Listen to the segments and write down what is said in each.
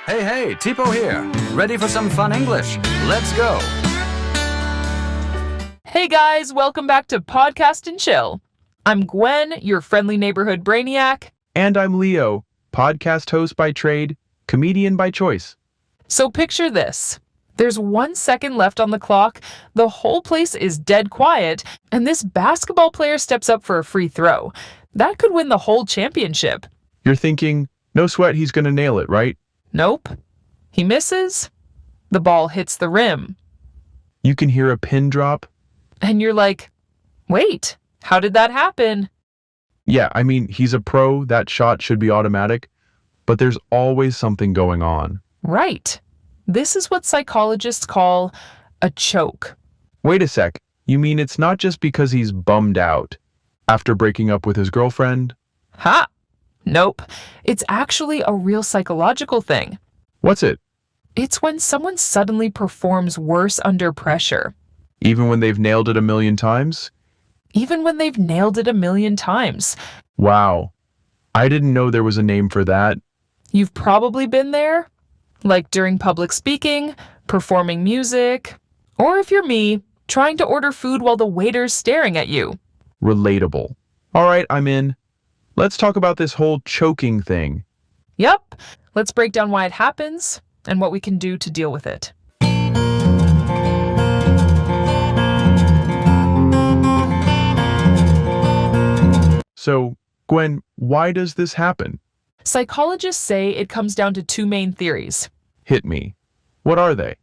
Hey, Tipo here. Ready for some fun English? Let's go. Hey guys, welcome back to Podcast and Chill. I'm Gwen, your friendly neighborhood brainiac. And I'm Leo, podcast host by trade, comedian by choice. So picture this. There's 1 second left on the clock, the whole place is dead quiet, and this basketball player steps up for a free throw. That could win the whole championship. You're thinking, no sweat, he's gonna nail it, right? Nope. He misses. The ball hits the rim. You can hear a pin drop. And you're like, wait, how did that happen? Yeah, I mean, he's a pro, that shot should be automatic, but there's always something going on. Right. This is what psychologists call a choke. Wait a sec, you mean it's not just because he's bummed out after breaking up with his girlfriend? Ha! Nope. It's actually a real psychological thing. What's it? It's when someone suddenly performs worse under pressure. Even when they've nailed it 1,000,000 times? Even when they've nailed it 1,000,000 times. Wow. I didn't know there was a name for that. You've probably been there, like during public speaking, performing music, or if you're me, trying to order food while the waiter's staring at you. Relatable. All right, I'm in. Let's talk about this whole choking thing. Yep. Let's break down why it happens and what we can do to deal with it. So, Gwen, why does this happen? Psychologists say it comes down to two main theories. Hit me. What are they?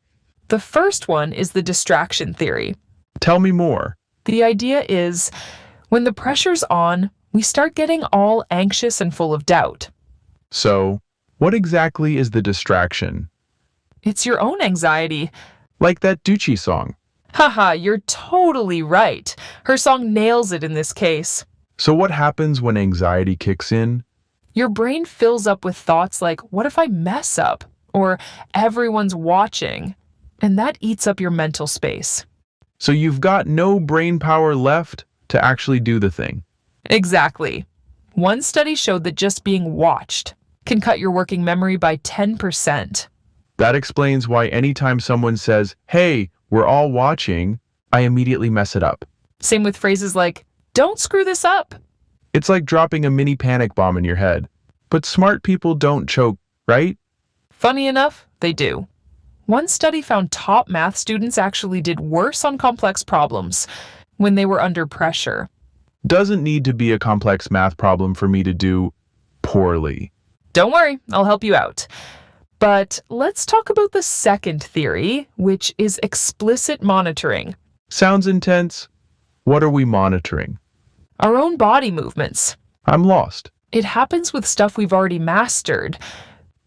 The first one is the distraction theory. Tell me more. The idea is, when the pressure's on, we start getting all anxious and full of doubt. So, what exactly is the distraction? It's your own anxiety. Like that Ducci song. Haha, you're totally right. Her song nails it in this case. So what happens when anxiety kicks in? Your brain fills up with thoughts like, what if I mess up? Or everyone's watching. And that eats up your mental space. So you've got no brain power left to actually do the thing. Exactly. One study showed that just being watched can cut your working memory by 10%. That explains why anytime someone says, hey, we're all watching, I immediately mess it up. Same with phrases like, don't screw this up. It's like dropping a mini panic bomb in your head. But smart people don't choke, right? Funny enough, they do. One study found top math students actually did worse on complex problems when they were under pressure. Doesn't need to be a complex math problem for me to do poorly. Don't worry, I'll help you out. But let's talk about the second theory, which is explicit monitoring. Sounds intense. What are we monitoring? Our own body movements. I'm lost. It happens with stuff we've already mastered.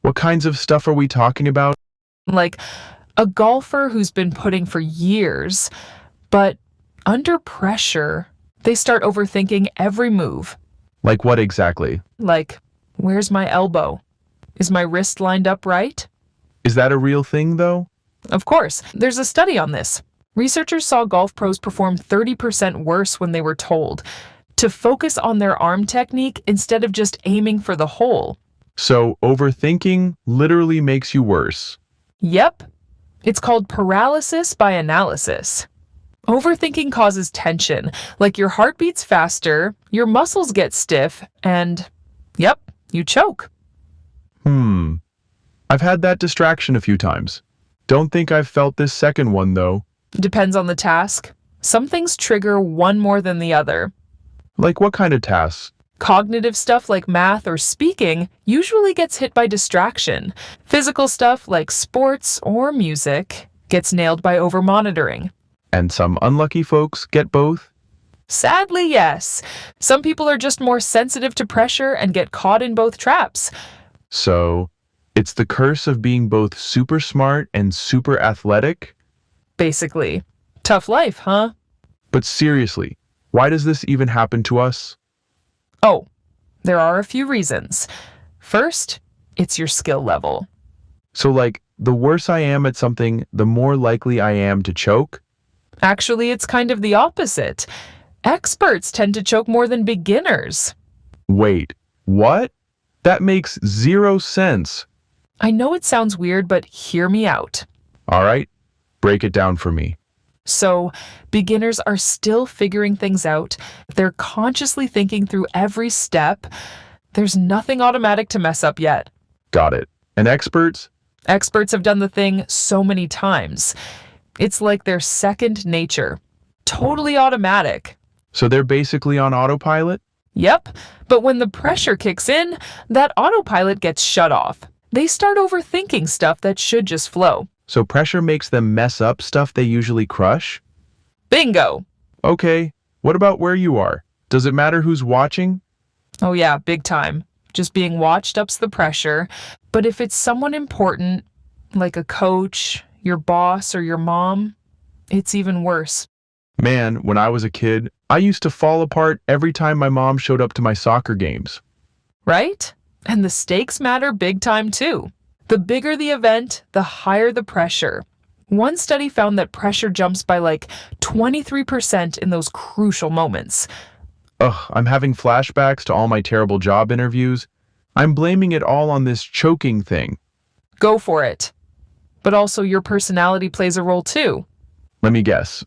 What kinds of stuff are we talking about? Like a golfer who's been putting for years, but under pressure, they start overthinking every move. Like what exactly? Like, where's my elbow? Is my wrist lined up right? Is that a real thing, though? Of course, there's a study on this. Researchers saw golf pros perform 30% worse when they were told to focus on their arm technique instead of just aiming for the hole. So overthinking literally makes you worse. Yep. It's called paralysis by analysis. Overthinking causes tension, like your heart beats faster, your muscles get stiff, and, yep, you choke. I've had that distraction a few times. Don't think I've felt this second one, though. Depends on the task. Some things trigger one more than the other. Like what kind of tasks? Cognitive stuff like math or speaking usually gets hit by distraction. Physical stuff like sports or music gets nailed by over-monitoring. And some unlucky folks get both? Sadly, yes. Some people are just more sensitive to pressure and get caught in both traps. So, it's the curse of being both super smart and super athletic? Basically. Tough life, huh? But seriously, why does this even happen to us? Oh, there are a few reasons. First, it's your skill level. So like, the worse I am at something, the more likely I am to choke? Actually, it's kind of the opposite. Experts tend to choke more than beginners. Wait, what? That makes zero sense. I know it sounds weird, but hear me out. All right, break it down for me. So, beginners are still figuring things out. They're consciously thinking through every step. There's nothing automatic to mess up yet. Got it. And experts? Experts have done the thing so many times. It's like their second nature. Totally automatic. So they're basically on autopilot? Yep, but when the pressure kicks in, that autopilot gets shut off. They start overthinking stuff that should just flow. So pressure makes them mess up stuff they usually crush? Bingo! Okay, what about where you are? Does it matter who's watching? Oh yeah, big time. Just being watched ups the pressure. But if it's someone important, like a coach, your boss, or your mom, it's even worse. Man, when I was a kid, I used to fall apart every time my mom showed up to my soccer games. Right? And the stakes matter big time too. The bigger the event, the higher the pressure. One study found that pressure jumps by like 23% in those crucial moments. Ugh, I'm having flashbacks to all my terrible job interviews. I'm blaming it all on this choking thing. Go for it. But also your personality plays a role too. Let me guess.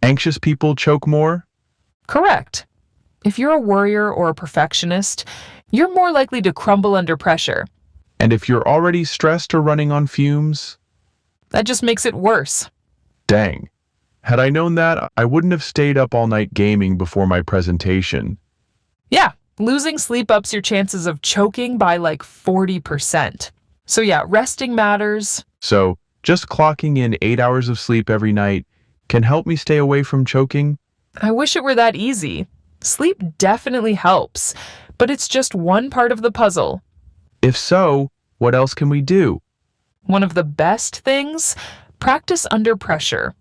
Anxious people choke more? Correct. If you're a worrier or a perfectionist, you're more likely to crumble under pressure. And if you're already stressed or running on fumes? That just makes it worse. Dang. Had I known that, I wouldn't have stayed up all night gaming before my presentation. Yeah, losing sleep ups your chances of choking by like 40%. So yeah, resting matters. So, just clocking in 8 hours of sleep every night can help me stay away from choking? I wish it were that easy. Sleep definitely helps, but it's just one part of the puzzle. If so, what else can we do? One of the best things? Practice under pressure.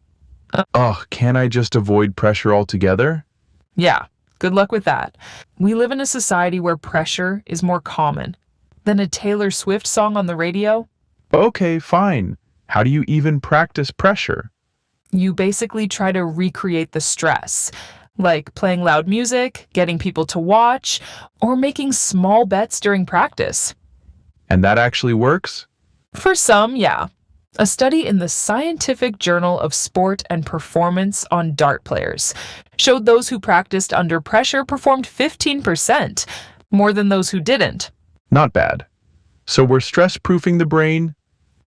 Ugh, can't I just avoid pressure altogether? Yeah, good luck with that. We live in a society where pressure is more common than a Taylor Swift song on the radio. Okay, fine. How do you even practice pressure? You basically try to recreate the stress, like playing loud music, getting people to watch, or making small bets during practice. And that actually works? For some, yeah. A study in the Scientific Journal of Sport and Performance on dart players showed those who practiced under pressure performed 15% more than those who didn't. Not bad. So we're stress-proofing the brain?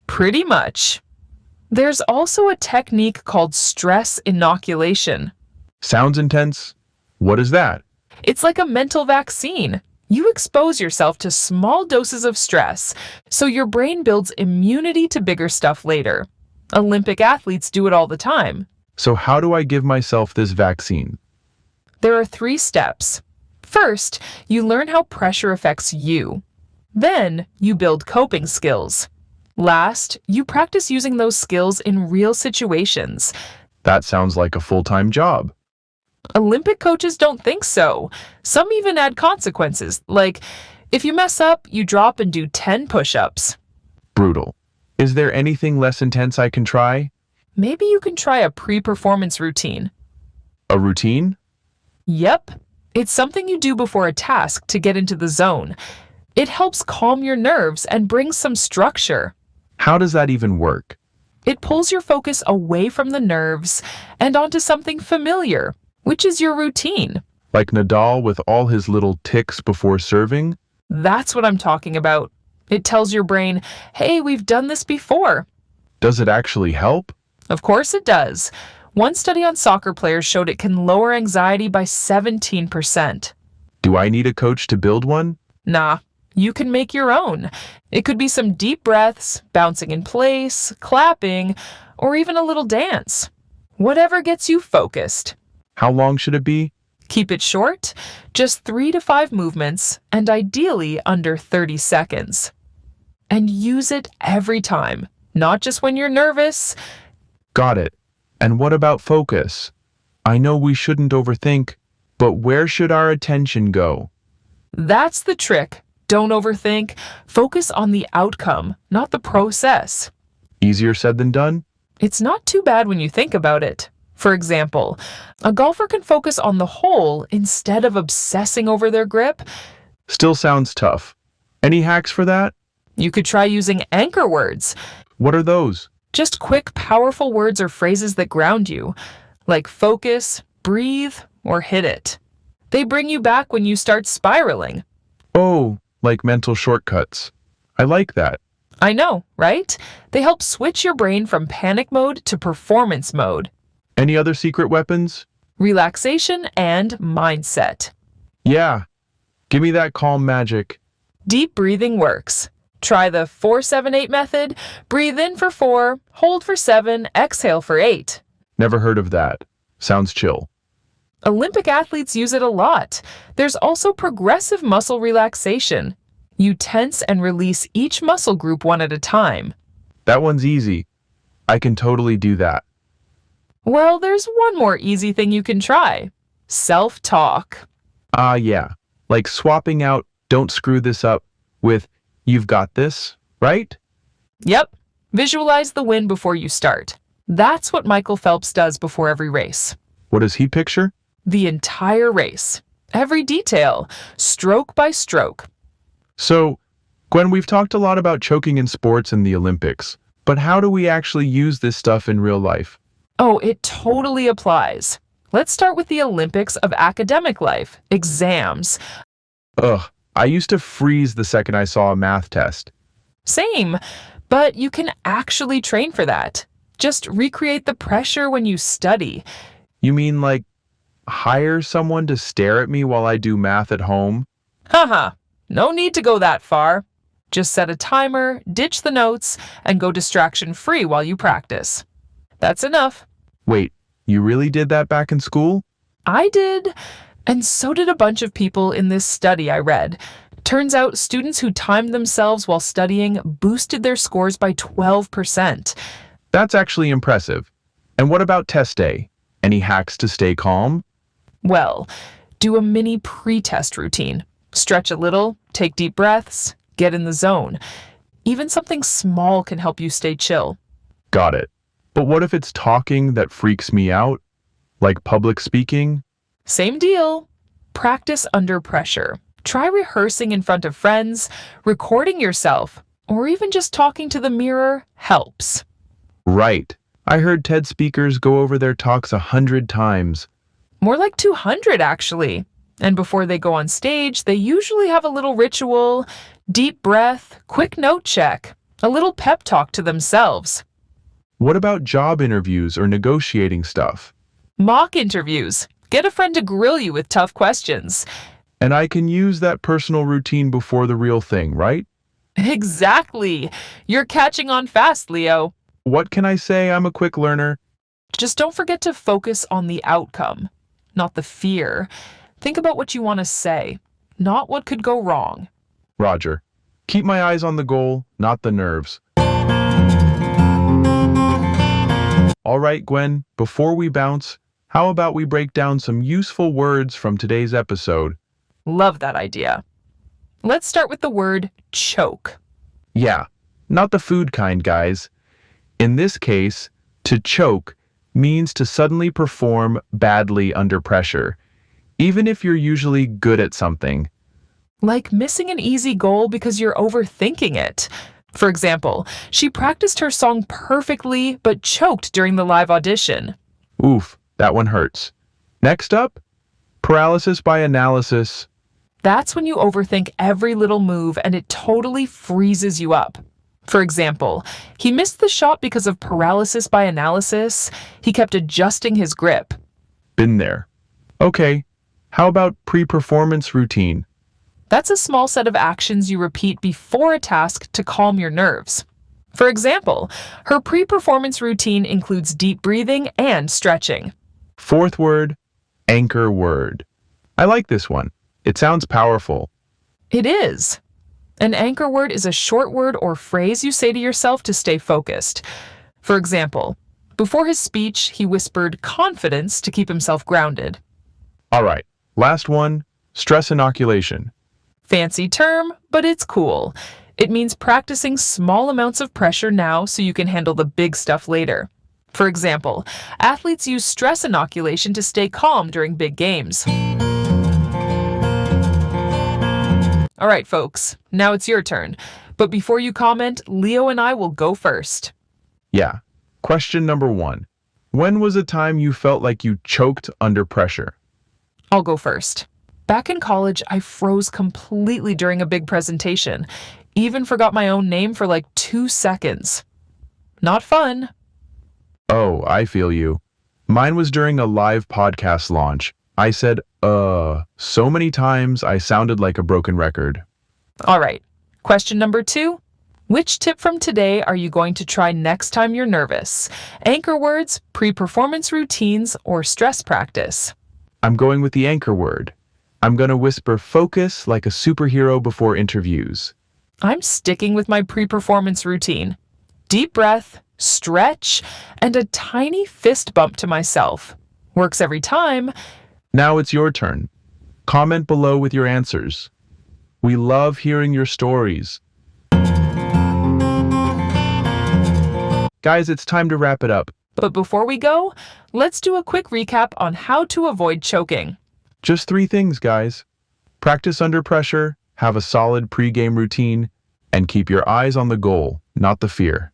Pretty much. There's also a technique called stress inoculation. Sounds intense. What is that? It's like a mental vaccine. You expose yourself to small doses of stress, so your brain builds immunity to bigger stuff later. Olympic athletes do it all the time. So how do I give myself this vaccine? There are 3 steps. First, you learn how pressure affects you. Then, you build coping skills. Last, you practice using those skills in real situations. That sounds like a full-time job. Olympic coaches don't think so. Some even add consequences, like if you mess up, you drop and do 10 push-ups. Brutal. Is there anything less intense I can try? Maybe you can try a pre-performance routine. A routine? Yep. It's something you do before a task to get into the zone. It helps calm your nerves and brings some structure. How does that even work? It pulls your focus away from the nerves and onto something familiar, which is your routine. Like Nadal with all his little ticks before serving? That's what I'm talking about. It tells your brain, hey, we've done this before. Does it actually help? Of course it does. One study on soccer players showed it can lower anxiety by 17%. Do I need a coach to build one? Nah, you can make your own. It could be some deep breaths, bouncing in place, clapping, or even a little dance. Whatever gets you focused. How long should it be? Keep it short, just 3 to 5 movements, and ideally under 30 seconds. And use it every time, not just when you're nervous. Got it. And what about focus? I know we shouldn't overthink, but where should our attention go? That's the trick. Don't overthink. Focus on the outcome, not the process. Easier said than done? It's not too bad when you think about it. For example, a golfer can focus on the hole instead of obsessing over their grip. Still sounds tough. Any hacks for that? You could try using anchor words, What are those? just quick, powerful words or phrases that ground you, like focus, breathe, or hit it. They bring you back when you start spiraling. Oh, like mental shortcuts. I like that. I know, right? They help switch your brain from panic mode to performance mode. Any other secret weapons? Relaxation and mindset. Yeah. Give me that calm magic. Deep breathing works. Try the 4-7-8 method. Breathe in for 4, hold for 7, exhale for 8. Never heard of that. Sounds chill. Olympic athletes use it a lot. There's also progressive muscle relaxation. You tense and release each muscle group one at a time. That one's easy. I can totally do that. Well, there's one more easy thing you can try. Self-talk. Yeah. Like swapping out "don't screw this up" with "you've got this," right? Yep. Visualize the win before you start. That's what Michael Phelps does before every race. What does he picture? The entire race. Every detail. Stroke by stroke. So, Gwen, we've talked a lot about choking in sports and the Olympics, but how do we actually use this stuff in real life? Oh, it totally applies. Let's start with the Olympics of academic life, exams. Ugh, I used to freeze the second I saw a math test. Same, but you can actually train for that. Just recreate the pressure when you study. You mean like hire someone to stare at me while I do math at home? Haha, no need to go that far. Just set a timer, ditch the notes, and go distraction-free while you practice. That's enough. Wait, you really did that back in school? I did, and so did a bunch of people in this study I read. Turns out students who timed themselves while studying boosted their scores by 12%. That's actually impressive. And what about test day? Any hacks to stay calm? Well, do a mini pre-test routine. Stretch a little, take deep breaths, get in the zone. Even something small can help you stay chill. Got it. But what if it's talking that freaks me out? Like public speaking? Same deal. Practice under pressure. Try rehearsing in front of friends, recording yourself, or even just talking to the mirror helps. Right. I heard TED speakers go over their talks 100 times. More like 200, actually. And before they go on stage, they usually have a little ritual, deep breath, quick note check, a little pep talk to themselves. What about job interviews or negotiating stuff? Mock interviews. Get a friend to grill you with tough questions. And I can use that personal routine before the real thing, right? Exactly. You're catching on fast, Leo. What can I say? I'm a quick learner. Just don't forget to focus on the outcome, not the fear. Think about what you want to say, not what could go wrong. Roger. Keep my eyes on the goal, not the nerves. All right, Gwen, before we bounce, how about we break down some useful words from today's episode? Love that idea. Let's start with the word choke. Yeah, not the food kind, guys. In this case, to choke means to suddenly perform badly under pressure, even if you're usually good at something. Like missing an easy goal because you're overthinking it. For example, she practiced her song perfectly but choked during the live audition. Oof, that one hurts. Next up, paralysis by analysis. That's when you overthink every little move and it totally freezes you up. For example, he missed the shot because of paralysis by analysis. He kept adjusting his grip. Been there. Okay, how about pre-performance routine? That's a small set of actions you repeat before a task to calm your nerves. For example, her pre-performance routine includes deep breathing and stretching. Fourth word, anchor word. I like this one. It sounds powerful. It is. An anchor word is a short word or phrase you say to yourself to stay focused. For example, before his speech, he whispered confidence to keep himself grounded. All right, last one, stress inoculation. Fancy term, but it's cool. It means practicing small amounts of pressure now so you can handle the big stuff later. For example, athletes use stress inoculation to stay calm during big games. All right, folks, now it's your turn. But before you comment, Leo and I will go first. Yeah. Question number 1. When was a time you felt like you choked under pressure? I'll go first. Back in college, I froze completely during a big presentation. Even forgot my own name for like 2 seconds. Not fun. Oh, I feel you. Mine was during a live podcast launch. I said, so many times I sounded like a broken record. All right. Question number 2. Which tip from today are you going to try next time you're nervous? Anchor words, pre-performance routines, or stress practice? I'm going with the anchor word. I'm going to whisper focus like a superhero before interviews. I'm sticking with my pre-performance routine. Deep breath, stretch, and a tiny fist bump to myself. Works every time. Now it's your turn. Comment below with your answers. We love hearing your stories. Guys, it's time to wrap it up. But before we go, let's do a quick recap on how to avoid choking. Just 3 things, guys. Practice under pressure, have a solid pre-game routine, and keep your eyes on the goal, not the fear.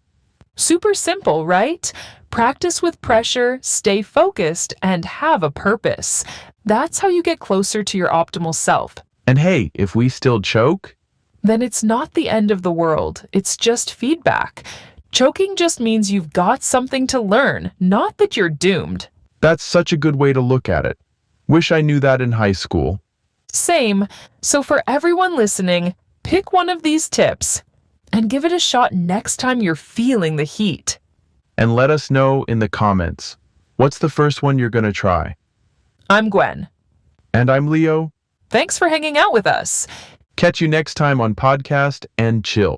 Super simple, right? Practice with pressure, stay focused, and have a purpose. That's how you get closer to your optimal self. And hey, if we still choke, Then it's not the end of the world. It's just feedback. Choking just means you've got something to learn, not that you're doomed. that's such a good way to look at it. Wish I knew that in high school. Same. So for everyone listening, pick one of these tips and give it a shot next time you're feeling the heat. And let us know in the comments. What's the first one you're going to try? I'm Gwen. And I'm Leo. Thanks for hanging out with us. Catch you next time on Podcast and Chill.